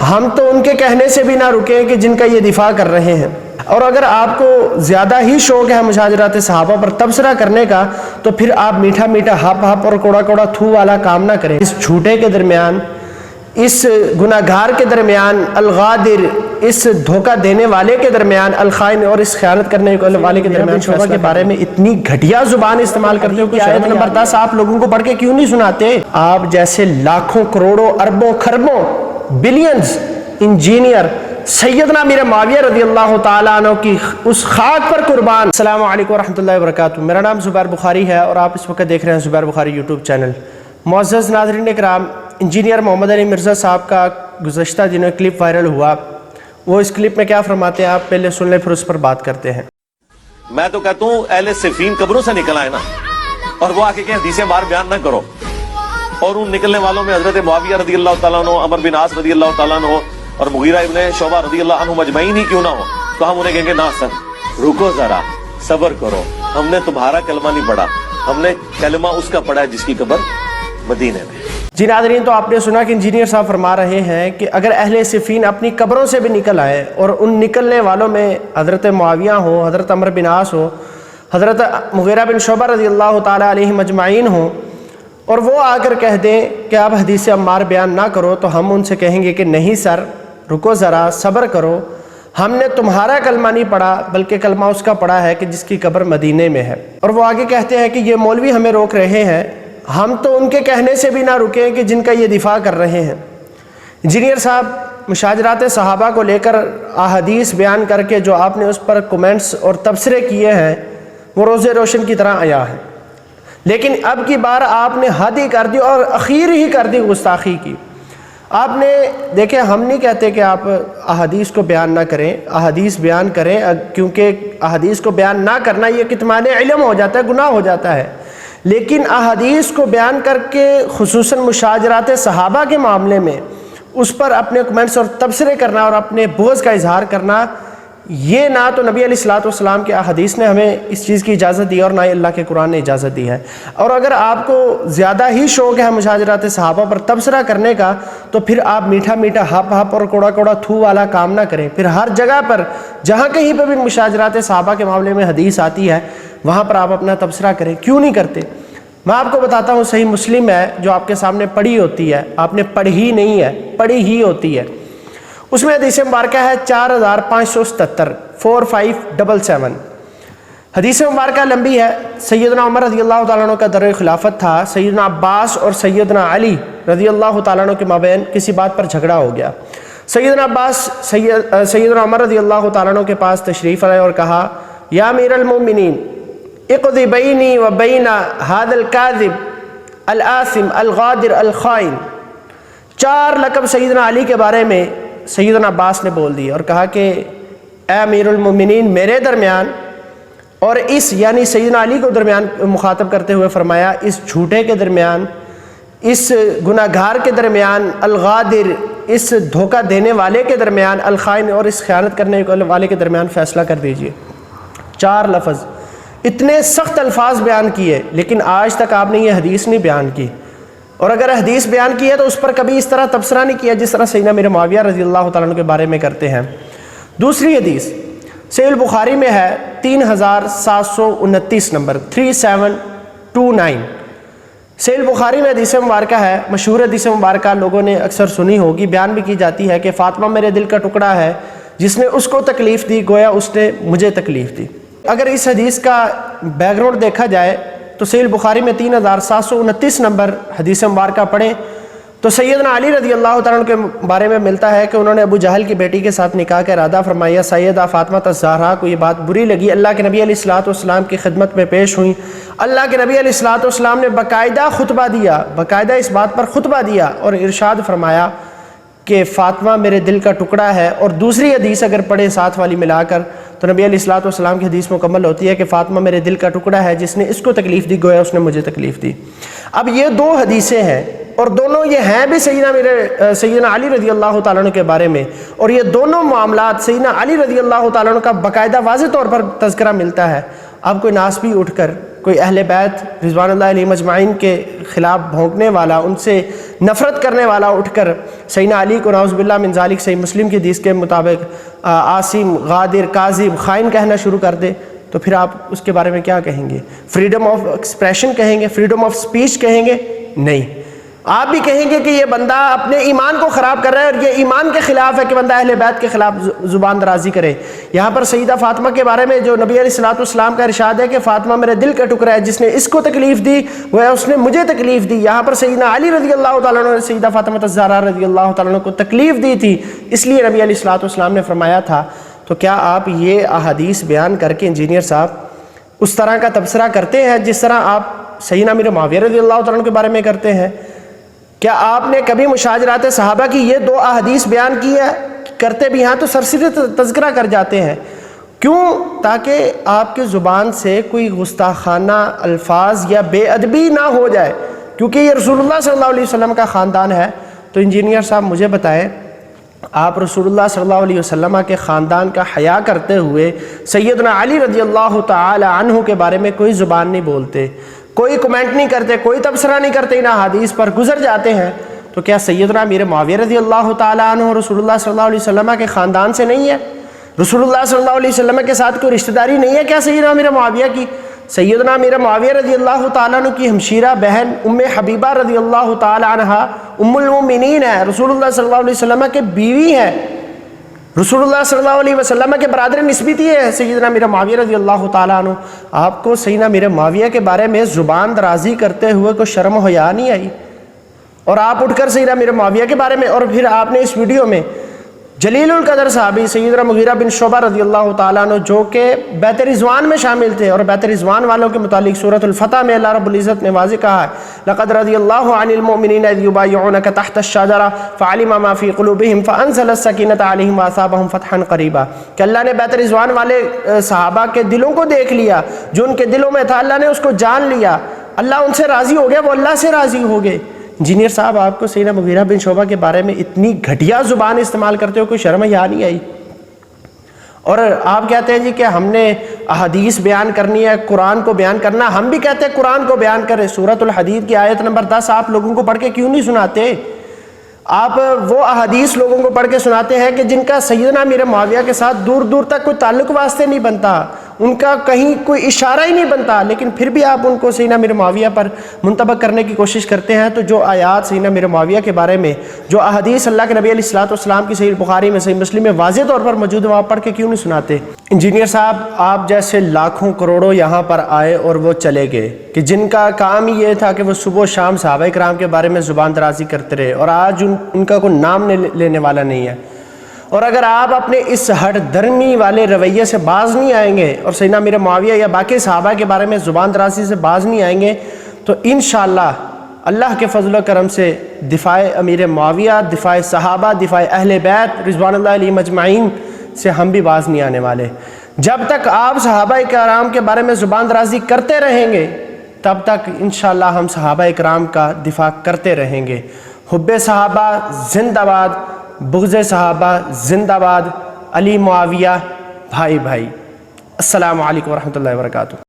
ہم تو ان کے کہنے سے بھی نہ رکے کہ جن کا یہ دفاع کر رہے ہیں۔ اور اگر آپ کو زیادہ ہی شوق ہے مشاجرات صحابہ پر تبصرہ کرنے کا تو پھر آپ میٹھا میٹھا ہپ ہپ اور کوڑا کوڑا تھو والا کام نہ کریں۔ اس جھوٹے کے درمیان، اس گناہگار کے درمیان، الغادر اس دھوکہ دینے والے کے درمیان، الخائن اور اس خیانت کرنے والے کے درمیان شعبہ کے بارے میں اتنی گھٹیا زبان استعمال کرتے ہو کہ آیت نمبر 10 آپ لوگوں کو پڑھ کے کیوں نہیں سناتے؟ آپ جیسے لاکھوں کروڑوں اربوں خربوں بلینز انجینئر سیدنا امیر معاویہ رضی اللہ تعالیٰ عنہ کی اس خاک پر قربان۔ السلام علیکم ورحمۃ اللہ وبرکاتہ۔ میرا نام زبیر بخاری ہے اور آپ اس وقت دیکھ رہے ہیں زبیر بخاری یوٹیوب چینل۔ معزز ناظرین کرام، انجینئر محمد علی مرزا صاحب کا گزشتہ دنوں کلپ وائرل ہوا، وہ اس کلپ میں کیا فرماتے ہیں آپ پہلے سن لیں پھر اس پر بات کرتے ہیں۔ میں تو کہتا ہوں اہل صفین قبروں سے نکل آئے نا، اور وہ آ کے حدیثیں بار بیان نہ کرو، اور ان نکلنے والوں میں حضرت معاویہ رضی اللہ تعالیٰ عنہ، عمر بن عاص رضی اللہ تعالیٰ عنہ اور مغیرہ ابن شعبہ رضی اللہ عنہ مجمعین ہی کیوں نہ ہو، تو ہم انہیں کہیں گے نا سر رکو ذرا، صبر کرو، ہم نے تمہارا کلمہ نہیں پڑھا، ہم نے کلمہ اس کا پڑھا ہے جس کی قبر مدینے میں۔ جی ناظرین، تو آپ نے سنا کہ انجینئر صاحب فرما رہے ہیں کہ اگر اہل صفین اپنی قبروں سے بھی نکل آئے اور ان نکلنے والوں میں حضرت معاویہ ہو، حضرت عمر بن عاص ہو، حضرت مغیرہ بن شعبہ رضی اللہ تعالیٰ علیہ مجمعین ہوں، اور وہ آ کر کہہ دیں کہ آپ حدیث عمار بیان نہ کرو، تو ہم ان سے کہیں گے کہ نہیں سر رکو ذرا، صبر کرو، ہم نے تمہارا کلمہ نہیں پڑھا بلکہ کلمہ اس کا پڑھا ہے کہ جس کی قبر مدینے میں ہے۔ اور وہ آگے کہتے ہیں کہ یہ مولوی ہمیں روک رہے ہیں، ہم تو ان کے کہنے سے بھی نہ رکیں کہ جن کا یہ دفاع کر رہے ہیں۔ انجینئر صاحب، مشاجرات صحابہ کو لے کر احادیث بیان کر کے جو آپ نے اس پر کومنٹس اور تبصرے کیے ہیں وہ روزے روشن کی طرح آیا ہے، لیکن اب کی بار آپ نے حد ہی کر دی اور اخیر ہی کر دی، گستاخی کی۔ آپ نے دیکھیں، ہم نہیں کہتے کہ آپ احادیث کو بیان نہ کریں، احادیث بیان کریں، کیونکہ احادیث کو بیان نہ کرنا یہ کتمان علم ہو جاتا ہے، گناہ ہو جاتا ہے، لیکن احادیث کو بیان کر کے خصوصاً مشاجرات صحابہ کے معاملے میں اس پر اپنے کمنٹس اور تبصرے کرنا اور اپنے بغض کا اظہار کرنا، یہ نہ تو نبی علیہ الصلوۃ والسلام کے احادیث نے ہمیں اس چیز کی اجازت دی اور نہ ہی اللہ کے قرآن نے اجازت دی ہے۔ اور اگر آپ کو زیادہ ہی شوق ہے مشاجرات صحابہ پر تبصرہ کرنے کا تو پھر آپ میٹھا میٹھا ہپ ہپ اور کوڑا کوڑا تھو والا کام نہ کریں، پھر ہر جگہ پر جہاں کہیں پہ بھی مشاجرات صحابہ کے معاملے میں حدیث آتی ہے وہاں پر آپ اپنا تبصرہ کریں۔ کیوں نہیں کرتے؟ میں آپ کو بتاتا ہوں، صحیح مسلم ہے جو آپ کے سامنے پڑھی ہوتی ہے، آپ نے پڑھی نہیں ہے، پڑھی ہی ہوتی ہے، اس میں حدیث مبارکہ ہے 4577 4577۔ حدیث مبارکہ لمبی ہے۔ سیدنا عمر رضی اللہ تعالیٰ عنہ کا دور خلافت تھا، سیدنا عباس اور سیدنا علی رضی اللہ تعالیٰ عنہ کے مابین کسی بات پر جھگڑا ہو گیا۔ سیدنا عباس سیدنا عمر رضی اللہ تعالیٰ عنہ کے پاس تشریف لائے اور کہا، یا امیر المومنین اقضی بینی و بین ھذا الکاذب الآثم الغادر الخائن۔ 4 لقب سیدنا علی کے بارے میں سیدنا عباس نے بول دی اور کہا کہ اے امیر المومنین، میرے درمیان اور اس یعنی سیدنا علی کو درمیان مخاطب کرتے ہوئے فرمایا، اس جھوٹے کے درمیان، اس گناہگار کے درمیان، الغادر اس دھوکہ دینے والے کے درمیان، الخائن اور اس خیانت کرنے والے کے درمیان فیصلہ کر دیجئے۔ 4 لفظ، اتنے سخت الفاظ بیان کیے، لیکن آج تک آپ نے یہ حدیث نہیں بیان کی، اور اگر حدیث بیان کی ہے تو اس پر کبھی اس طرح تبصرہ نہیں کیا جس طرح سیدنا امیر معاویہ رضی اللہ تعالیٰ عنہ کے بارے میں کرتے ہیں۔ دوسری حدیث صحیح البخاری میں ہے 3729 نمبر 3729۔ صحیح البخاری میں حدیث مبارکہ ہے، مشہور حدیث مبارکہ لوگوں نے اکثر سنی ہوگی، بیان بھی کی جاتی ہے کہ فاطمہ میرے دل کا ٹکڑا ہے، جس نے اس کو تکلیف دی گویا اس نے مجھے تکلیف دی۔ اگر اس حدیث کا بیک گراؤنڈ دیکھا جائے تو صحیح البخاری میں 3729 نمبر حدیث مبارکہ پڑھیں تو سیدنا علی رضی اللہ تعالیٰ عنہ کے بارے میں ملتا ہے کہ انہوں نے ابو جہل کی بیٹی کے ساتھ نکاح کا ارادہ فرمایا۔ سیدہ فاطمہ الزہرا کو یہ بات بری لگی، اللہ کے نبی علیہ الصلوۃ والسلام کی خدمت میں پیش ہوئیں، اللہ کے نبی علیہ الصلوۃ والسلام نے باقاعدہ خطبہ دیا، باقاعدہ اس بات پر خطبہ دیا اور ارشاد فرمایا کہ فاطمہ میرے دل کا ٹکڑا ہے۔ اور دوسری حدیث اگر پڑھیں ساتھ والی ملا کر تو نبی علیہ الصلوۃ والسلام کی حدیث مکمل ہوتی ہے کہ فاطمہ میرے دل کا ٹکڑا ہے، جس نے اس کو تکلیف دی گویا اس نے مجھے تکلیف دی۔ اب یہ 2 حدیثیں ہیں اور دونوں یہ ہیں بھی سیدنا علی رضی اللہ تعالیٰ عنہ کے بارے میں، اور یہ دونوں معاملات سیدنا علی رضی اللہ تعالیٰ عنہ کا باقاعدہ واضح طور پر تذکرہ ملتا ہے۔ اب کوئی ناسبی اٹھ کر، کوئی اہل بیت رضوان اللہ علیہ مجمعین کے خلاف بھونکنے والا، ان سے نفرت کرنے والا اٹھ کر سیدنا علی کو نعوذ باللہ من ذالک صحیح مسلم کی حدیث کے مطابق عاصم، غادر، کاذب، خائن کہنا شروع کر دے تو پھر آپ اس کے بارے میں کیا کہیں گے؟ فریڈم آف ایکسپریشن کہیں گے؟ فریڈم آف سپیچ کہیں گے؟ نہیں، آپ بھی کہیں گے کہ یہ بندہ اپنے ایمان کو خراب کر رہا ہے اور یہ ایمان کے خلاف ہے کہ بندہ اہل بیت کے خلاف زبان درازی کرے۔ یہاں پر سیدہ فاطمہ کے بارے میں جو نبی علیہ الصلوۃ والسلام کا ارشاد ہے کہ فاطمہ میرے دل کا ٹکڑا ہے، جس نے اس کو تکلیف دی وہ اس نے مجھے تکلیف دی۔ یہاں پر سیدنا علی رضی اللہ تعالیٰ عنہ نے سیدہ فاطمہ الزہرا رضی اللہ تعالیٰ عنہ کو تکلیف دی تھی، اس لیے نبی علیہ الصلوۃ والسلام نے فرمایا تھا۔ تو کیا آپ یہ احادیث بیان کر کے انجینئر صاحب اس طرح کا تبصرہ کرتے ہیں جس طرح آپ سیدنا امیر معاویہ رضی اللہ تعالیٰ عنہ کے بارے میں کرتے ہیں؟ کیا آپ نے کبھی مشاجرات صحابہ کی یہ 2 احادیث بیان کی ہے؟ کرتے بھی ہیں تو سرسری تذکرہ کر جاتے ہیں، کیوں؟ تاکہ آپ کی زبان سے کوئی گستاخانہ الفاظ یا بے ادبی نہ ہو جائے، کیونکہ یہ رسول اللہ صلی اللہ علیہ وسلم کا خاندان ہے۔ تو انجینئر صاحب مجھے بتائیں، آپ رسول اللہ صلی اللہ علیہ وسلم کے خاندان کا حیا کرتے ہوئے سیدنا علی رضی اللہ تعالی عنہ کے بارے میں کوئی زبان نہیں بولتے، کوئی کمنٹ نہیں کرتے، کوئی تبصرہ نہیں کرتے، ان حدیث پر گزر جاتے ہیں، تو کیا سیدنا امیر معاویہ رضی اللہ تعالی عنہ رسول اللہ صلی اللہ علیہ وسلم کے خاندان سے نہیں ہے؟ رسول اللہ صلی اللہ علیہ وسلم کے ساتھ کوئی رشتہ داری نہیں ہے کیا سیدنا امیر معاویہ کی؟ سیدنا امیر معاویہ رضی اللہ تعالیٰ عنہ کی ہمشیرہ بہن ام حبیبہ رضی اللہ تعالیٰ عنہا ام المؤمنین ہے، رسول اللہ صلی اللہ علیہ وسلم کے بیوی ہے، رسول اللہ صلی اللہ علیہ وسلم کے برادر نسبتی ہے سیدنا امیر معاویہ رضی اللہ تعالیٰ عنہ۔ آپ کو سیدنا امیر معاویہ کے بارے میں زبان درازی کرتے ہوئے کوئی شرم و حیا نہیں آئی؟ اور آپ اٹھ کر سیدنا امیر معاویہ کے بارے میں، اور پھر آپ نے اس ویڈیو میں جلیل القدر صحابی سیدنا مغیرہ بن شعبہ رضی اللہ تعالیٰ عنہ جو کہ بیت رضوان میں شامل تھے، اور بیت رضوان والوں کے متعلق سورۃ الفتح میں اللہ رب العزت نے واضح کہا ہے لقد رضی اللہ عن المؤمنین اذ یبایعونک تحت الشجرہ فعلم ما فی قلوبہم فانزل السکینۃ علیہم واصابہم فتحا قریبا، کہ اللہ نے بیت رضوان والے صحابہ کے دلوں کو دیکھ لیا، جو ان کے دلوں میں تھا اللہ نے اس کو جان لیا، اللہ ان سے راضی ہو گیا، وہ اللہ سے راضی ہو گئے۔ انجینئر صاحب آپ کو سیدنا مغیرہ بن شعبہ کے بارے میں اتنی گھٹیا زبان استعمال کرتے ہو کوئی شرم حیا نہیں آئی؟ اور آپ کہتے ہیں جی کہ ہم نے احادیث بیان کرنی ہے، قرآن کو بیان کرنا، ہم بھی کہتے ہیں قرآن کو بیان کریں۔ سورۃ الحدید کی آیت نمبر 10 آپ لوگوں کو پڑھ کے کیوں نہیں سناتے؟ آپ وہ احادیث لوگوں کو پڑھ کے سناتے ہیں کہ جن کا سیدنا امیر معاویہ کے ساتھ دور دور تک کوئی تعلق واسطے نہیں بنتا، ان کا کہیں کوئی اشارہ ہی نہیں بنتا، لیکن پھر بھی آپ ان کو سیدنا امیر معاویہ پر منطبق کرنے کی کوشش کرتے ہیں۔ تو جو آیات سیدنا امیر معاویہ کے بارے میں، جو احادیث اللہ کے نبی علیہ الصلوۃ والسلام کی صحیح بخاری میں، صحیح مسلم میں واضح طور پر موجود ہے، آپ پڑھ کے کیوں نہیں سناتے؟ انجینئر صاحب آپ جیسے لاکھوں کروڑوں یہاں پر آئے اور وہ چلے گئے، کہ جن کا کام ہی یہ تھا کہ وہ صبح و شام صحابہ کرام کے بارے میں زبان درازی کرتے رہے، اور آج ان کا کوئی نام لینے والا نہیں ہے۔ اور اگر آپ اپنے اس ہٹ درمی والے رویے سے باز نہیں آئیں گے اور سیدنا امیر معاویہ یا باقی صحابہ کے بارے میں زبان درازی سے باز نہیں آئیں گے، تو انشاءاللہ اللہ کے فضل و کرم سے دفاع امیر معاویہ، دفاع صحابہ، دفاع اہل بیت رضوان اللہ علیہم اجمعین سے ہم بھی باز نہیں آنے والے۔ جب تک آپ صحابہ کرام کے بارے میں زبان درازی کرتے رہیں گے تب تک انشاءاللہ ہم صحابہ کرام کا دفاع کرتے رہیں گے۔ حب صحابہ زندہ باد، بغض صحابہ زندہ باد، علی معاویہ بھائی بھائی۔ السلام علیکم ورحمۃ اللہ وبرکاتہ۔